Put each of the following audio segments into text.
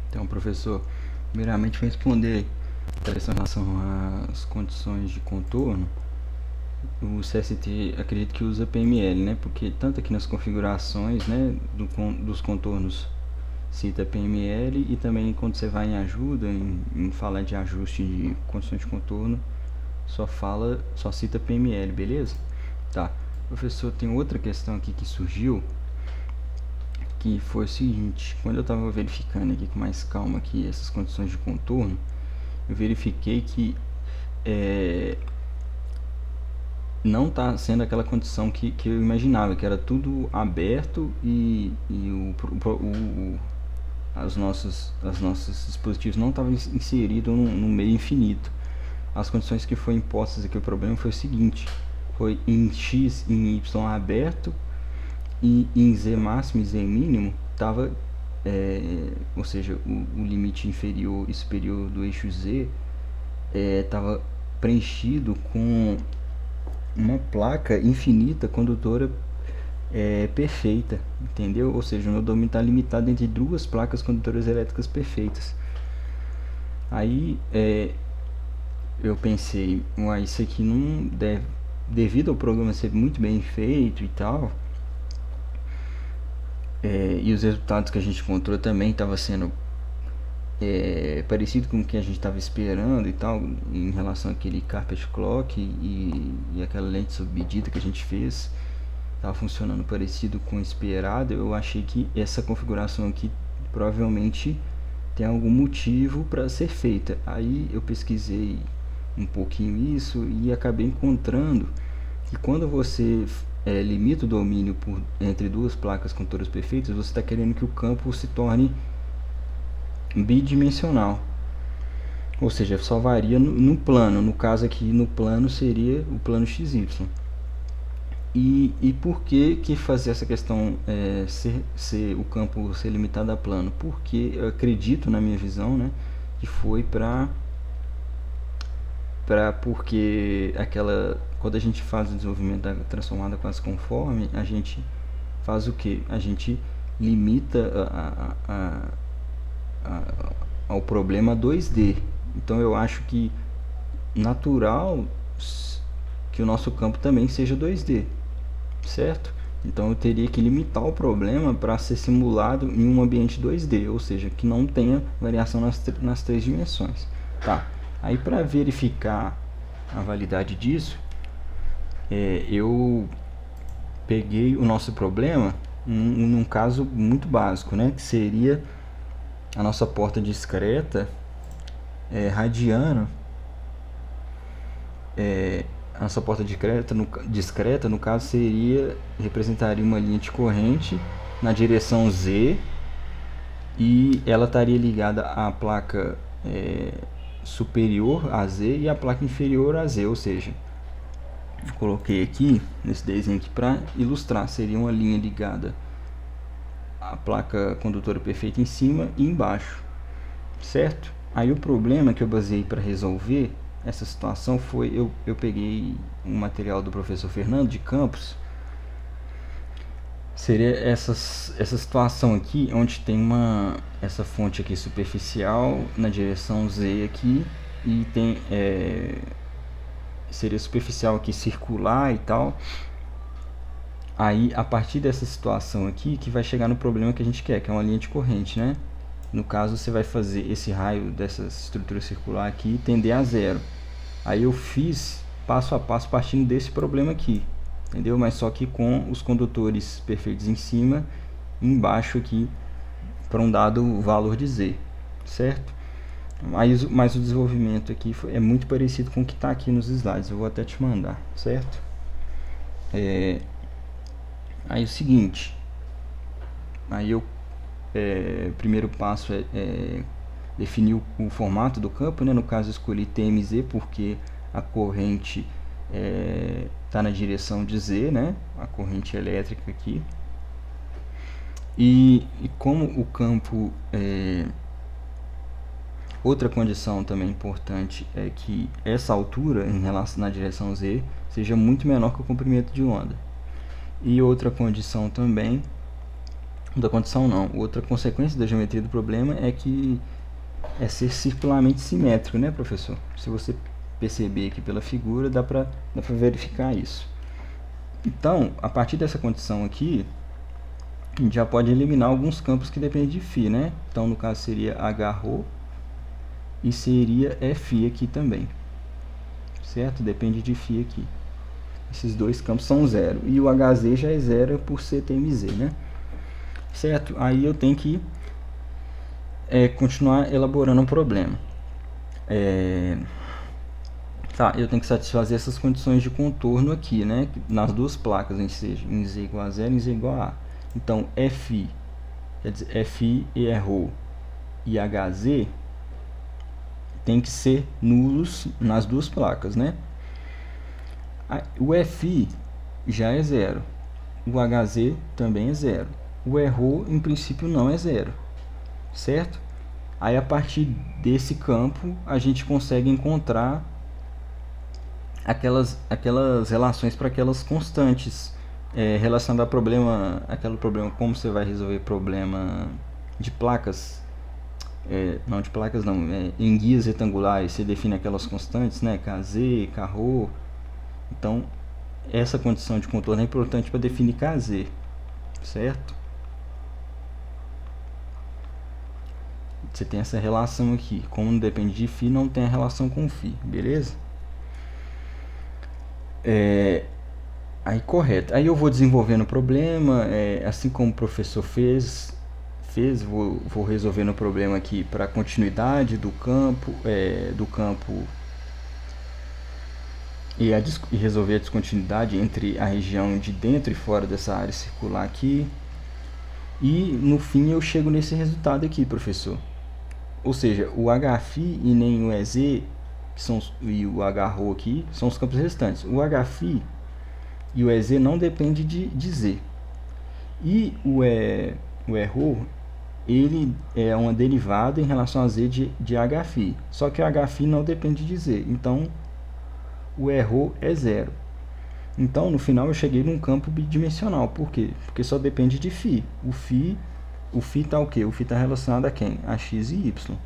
Então, professor, primeiramente vou responder a questão em relação às condições de contorno. O CST acredito que usa PML, né? Porque tanto aqui nas configurações, né, dos contornos cita PML, e também quando você vai em ajuda, em falar de ajuste de condições de contorno, só cita PML, beleza? Tá. Professor, tem outra questão aqui que surgiu, que foi o seguinte: quando eu estava verificando aqui com mais calma aqui essas condições de contorno, eu verifiquei que é, não está sendo aquela condição que eu imaginava, que era tudo aberto e as nossas dispositivos não estavam inseridos no meio infinito. As condições que foram impostas aqui, o problema foi o seguinte: foi em x e em y aberto, e em z máximo e z mínimo estava, ou seja, o limite inferior e superior do eixo z estava preenchido com uma placa infinita condutora perfeita, entendeu? Ou seja, o meu domínio está limitado entre duas placas condutoras elétricas perfeitas. Aí eu pensei, isso aqui não deve, devido ao programa ser muito bem feito e tal, e os resultados que a gente encontrou também estava sendo parecido com o que a gente estava esperando e tal, em relação àquele carpet clock e aquela lente sob medida que a gente fez, estava funcionando parecido com o esperado. Eu achei que essa configuração aqui provavelmente tem algum motivo para ser feita. Aí eu pesquisei um pouquinho isso e acabei encontrando que quando você limita o domínio entre duas placas contoras perfeitas, você está querendo que o campo se torne bidimensional, ou seja, só varia no plano. No caso aqui, no plano seria o plano XY. E por que fazer essa questão ser o campo ser limitado a plano? Porque eu acredito, na minha visão, né, que foi porque quando a gente faz o desenvolvimento da transformada quase conforme, a gente faz o que? A gente limita ao problema 2D. Então eu acho que natural que o nosso campo também seja 2D, certo? Então eu teria que limitar o problema para ser simulado em um ambiente 2D, ou seja, que não tenha variação nas três dimensões. Tá. Aí para verificar a validade disso, eu peguei o nosso problema num caso muito básico, né? Que seria a nossa porta discreta radiando. A nossa porta discreta, no caso, representaria uma linha de corrente na direção Z, e ela estaria ligada à placa superior a Z e à placa inferior a Z, ou seja, eu coloquei aqui nesse desenho aqui para ilustrar, seria uma linha ligada à placa condutora perfeita em cima e embaixo, certo? Aí o problema que eu baseei para resolver essa situação foi, eu peguei um material do professor Fernando de Campos. Seria essa situação aqui, onde tem essa fonte aqui superficial na direção Z aqui, e tem seria superficial aqui circular e tal. Aí a partir dessa situação aqui que vai chegar no problema que a gente quer, que é uma linha de corrente, né? No caso, você vai fazer esse raio dessa estrutura circular aqui tender a zero. Aí eu fiz passo a passo partindo desse problema aqui, entendeu? Mas só que com os condutores perfeitos em cima e embaixo aqui para um dado valor de Z, certo? Mas o desenvolvimento aqui é muito parecido com o que está aqui nos slides. Eu vou até te mandar, certo? Aí o seguinte, aí eu primeiro passo é definir o formato do campo, né? No caso eu escolhi TMZ porque a corrente está na direção de Z, né? A corrente elétrica aqui. E como o campo outra condição também importante é que essa altura em relação na direção Z seja muito menor que o comprimento de onda. E outra condição também da condição não. Outra consequência da geometria do problema é que é ser circularmente simétrico, né, professor? Se você perceber aqui pela figura, dá para verificar isso. Então, a partir dessa condição aqui, a gente já pode eliminar alguns campos que dependem de φ, né? Então, no caso, seria H-ρ e seria Φ aqui também, certo? Depende de φ aqui. Esses dois campos são zero. E o Hz já é zero por CTMZ, né? Certo? Aí eu tenho que continuar elaborando um problema. Tá, eu tenho que satisfazer essas condições de contorno aqui, né? Nas duas placas, seja em Z igual a 0 e em Z igual a A. Então, F, quer dizer, Fi e ρ e Hz tem que ser nulos nas duas placas, né? O Fi já é zero. O Hz também é zero. O ρ, em princípio, não é zero. Certo? Aí, a partir desse campo, a gente consegue encontrar aquelas relações para aquelas constantes relacionadas ao problema, aquele problema, como você vai resolver problema de placas, não de placas não, em guias retangulares, você define aquelas constantes, né, Kz, Kρ. Então, essa condição de contorno é importante para definir Kz, certo? Você tem essa relação aqui. Como não depende de φ, não tem a relação com φ, beleza? Aí, correto. Aí eu vou desenvolvendo o problema, assim como o professor fez, vou resolvendo o problema aqui para a continuidade do campo, e resolver a descontinuidade entre a região de dentro e fora dessa área circular aqui. E no fim eu chego nesse resultado aqui, professor. Ou seja, o Hφ e nem o EZ e o Hρ aqui são os campos restantes. O Hφ e o EZ não depende de Z. E o ρ, ele é uma derivada em relação a Z de Hφ. Só que o Hφ não depende de Z. Então, o ρ é zero. Então, no final, eu cheguei num campo bidimensional. Por quê? Porque só depende de φ. O φ está o quê? O φ está relacionado a quem? A x e y.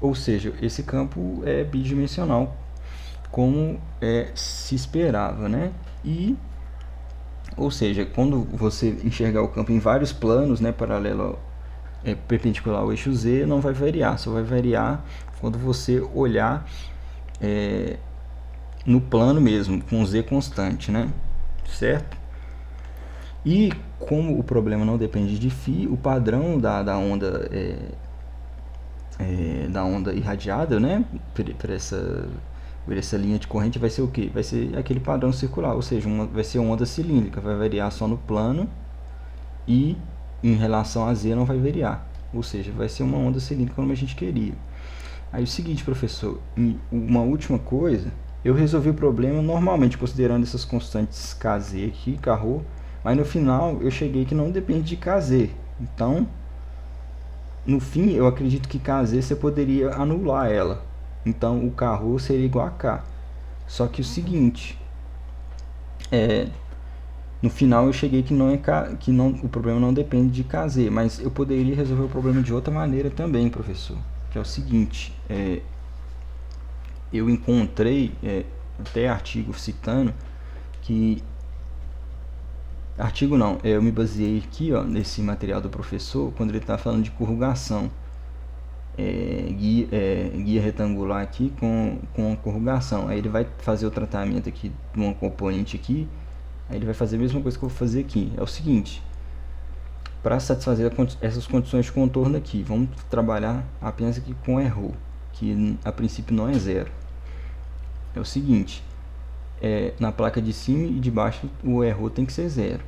Ou seja, esse campo é bidimensional, como se esperava, né? Ou seja, quando você enxergar o campo em vários planos, né, paralelo, perpendicular ao eixo Z, não vai variar. Só vai variar quando você olhar no plano mesmo, com Z constante, né? Certo? E como o problema não depende de φ, o padrão da onda irradiada, né, por essa linha de corrente vai ser o quê? Vai ser aquele padrão circular, ou seja, vai ser uma onda cilíndrica, vai variar só no plano e em relação a Z não vai variar, ou seja, vai ser uma onda cilíndrica como a gente queria. Aí o seguinte, professor, uma última coisa, eu resolvi o problema normalmente considerando essas constantes Kz aqui, Kρ, mas no final eu cheguei que não depende de Kz, então no fim eu acredito que Kz você poderia anular ela, então o Kρ seria igual a K. Só que o seguinte, no final eu cheguei que o problema não depende de Kz, mas eu poderia resolver o problema de outra maneira também, professor, que é o seguinte, eu encontrei até artigo citando que artigo não, eu me baseei aqui nesse material do professor quando ele está falando de corrugação, guia retangular aqui com corrugação. Aí ele vai fazer o tratamento aqui de uma componente aqui, aí ele vai fazer a mesma coisa que eu vou fazer aqui. É o seguinte, para satisfazer essas condições de contorno aqui, vamos trabalhar apenas aqui com ρ, que a princípio não é zero. É o seguinte, na placa de cima e de baixo o ρ tem que ser zero.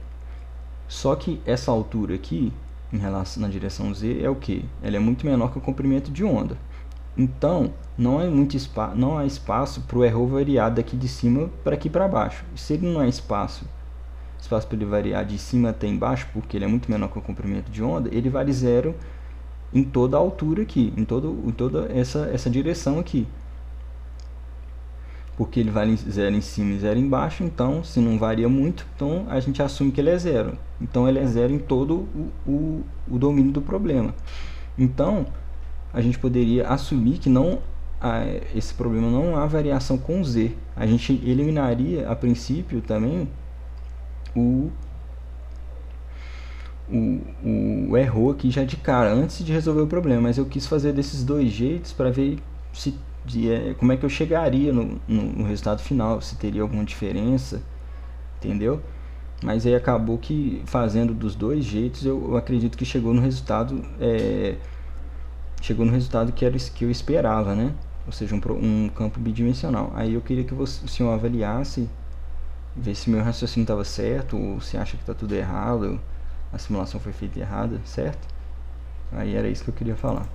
Só que essa altura aqui, em relação na direção Z, é o que? Ela é muito menor que o comprimento de onda. Então, não há espaço para o ρ variar daqui de cima para aqui para baixo. Se ele não há espaço para ele variar de cima até embaixo, porque ele é muito menor que o comprimento de onda, ele vale zero em toda a altura aqui, em toda essa direção aqui. porque ele vale zero em cima e zero embaixo, então se não varia muito, então a gente assume que ele é zero. Então ele é zero em todo o domínio do problema. Então a gente poderia assumir que não esse problema não há variação com z. A gente eliminaria a princípio também o erro aqui já de cara, antes de resolver o problema, mas eu quis fazer desses dois jeitos para ver como é que eu chegaria no resultado final, se teria alguma diferença, entendeu? Mas aí acabou que fazendo dos dois jeitos eu acredito que chegou no resultado que era que eu esperava, né? Ou seja, um campo bidimensional. Aí eu queria que o senhor avaliasse, ver se meu raciocínio estava certo ou se acha que está tudo errado, a simulação foi feita errada, certo? Aí era isso que eu queria falar.